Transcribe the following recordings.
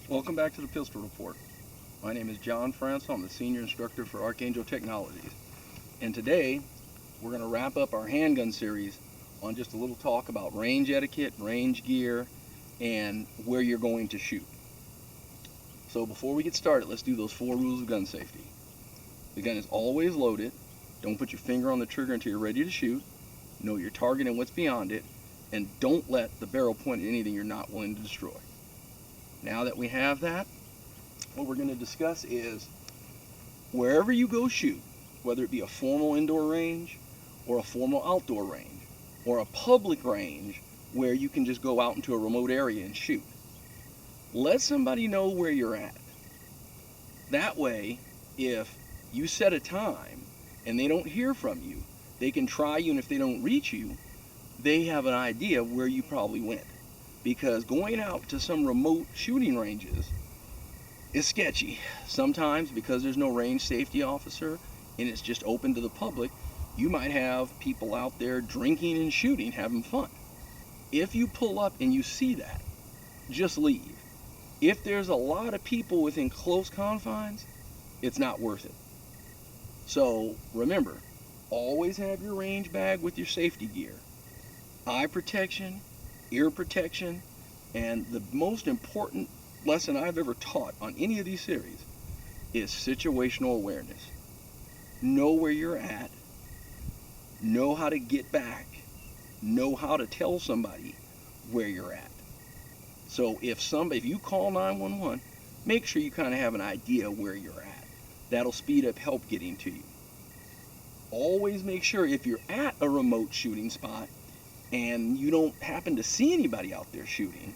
Welcome back to the Pistol Report. My name is John Francis. I'm the Senior Instructor for Archangel Technologies. And today, we're going to wrap up our handgun series on just a little talk about range etiquette, range gear, and where you're going to shoot. So before we get started, let's do those 4 rules of gun safety. The gun is always loaded. Don't put your finger on the trigger until you're ready to shoot. Know your target and what's beyond it. And don't let the barrel point at anything you're not willing to destroy. Now that we have that, what we're going to discuss is wherever you go shoot, whether it be a formal indoor range or a formal outdoor range or a public range where you can just go out into a remote area and shoot, let somebody know where you're at. That way, if you set a time and they don't hear from you, they can try you, and if they don't reach you, they have an idea of where you probably went. Because going out to some remote shooting ranges is sketchy. Sometimes, because there's no range safety officer and it's just open to the public, you might have people out there drinking and shooting, having fun. If you pull up and you see that, just leave. If there's a lot of people within close confines, it's not worth it. So remember, always have your range bag with your safety gear. Eye protection, ear protection, and the most important lesson I've ever taught on any of these series is situational awareness. Know where you're at, know how to get back, know how to tell somebody where you're at. So if you call 911, make sure you kind of have an idea where you're at. That'll speed up help getting to you. Always make sure if you're at a remote shooting spot and you don't happen to see anybody out there shooting,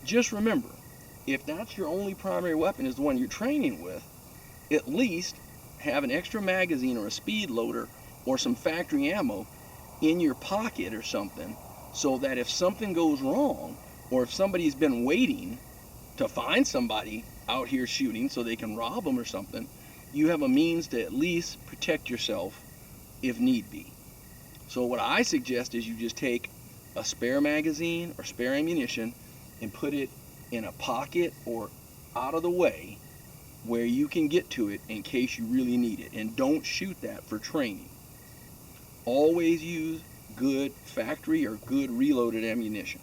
just remember, if that's your only primary weapon is the one you're training with, at least have an extra magazine or a speed loader or some factory ammo in your pocket or something, so that if something goes wrong, or if somebody's been waiting to find somebody out here shooting so they can rob them or something, you have a means to at least protect yourself if need be. So what I suggest is you just take a spare magazine or spare ammunition and put it in a pocket or out of the way where you can get to it in case you really need it. And don't shoot that for training. Always use good factory or good reloaded ammunition.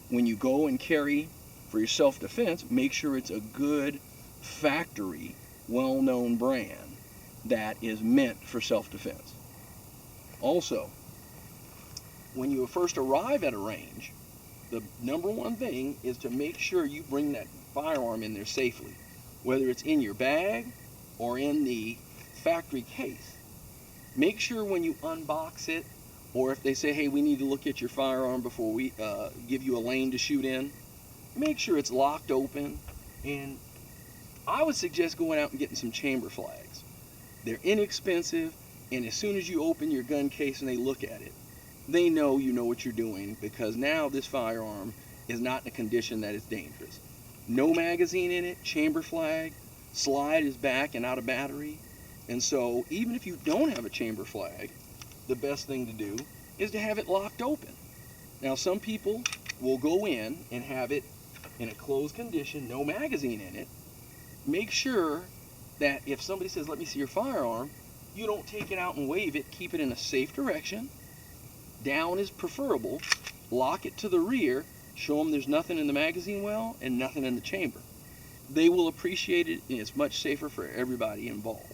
When you go and carry for your self-defense, make sure it's a good factory, well-known brand that is meant for self-defense. Also, when you first arrive at a range, the number one thing is to make sure you bring that firearm in there safely, whether it's in your bag or in the factory case. Make sure when you unbox it, or if they say, hey, we need to look at your firearm before we give you a lane to shoot in, make sure it's locked open. And I would suggest going out and getting some chamber flags. They're inexpensive, and as soon as you open your gun case and they look at it, they know you know what you're doing, because now this firearm is not in a condition that is dangerous. No magazine in it, chamber flag, slide is back and out of battery. And so even if you don't have a chamber flag, the best thing to do is to have it locked open. Now some people will go in and have it in a closed condition, no magazine in it. Make sure that if somebody says, let me see your firearm, you don't take it out and wave it. Keep it in a safe direction. Down is preferable. Lock it to the rear. Show them there's nothing in the magazine well and nothing in the chamber. They will appreciate it, and it's much safer for everybody involved.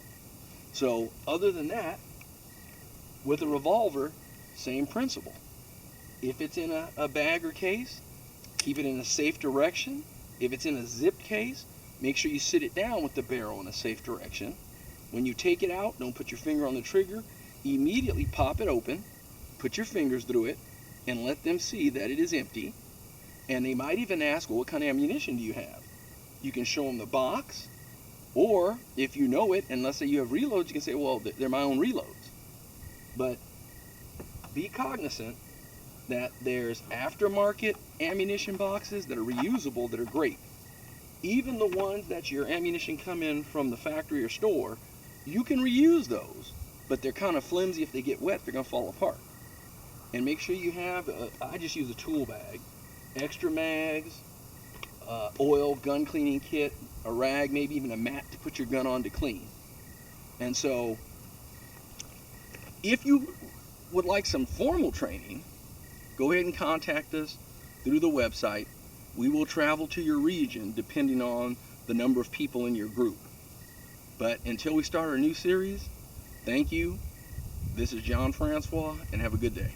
So other than that, with a revolver, same principle. If it's in a bag or case, keep it in a safe direction. If it's in a zipped case, make sure you sit it down with the barrel in a safe direction. When you take it out, don't put your finger on the trigger. Immediately pop it open, put your fingers through it, and let them see that it is empty. And they might even ask, well, what kind of ammunition do you have? You can show them the box, or if you know it, and let's say you have reloads, you can say, well, they're my own reloads. But be cognizant that there's aftermarket ammunition boxes that are reusable that are great. Even the ones that your ammunition come in from the factory or store, you can reuse those, but they're kind of flimsy. If they get wet, they're going to fall apart. And make sure you have, I just use a tool bag, extra mags, oil, gun cleaning kit, a rag, maybe even a mat to put your gun on to clean. And so if you would like some formal training, go ahead and contact us through the website. We will travel to your region depending on the number of people in your group. But until we start our new series, thank you. This is John Francois, and have a good day.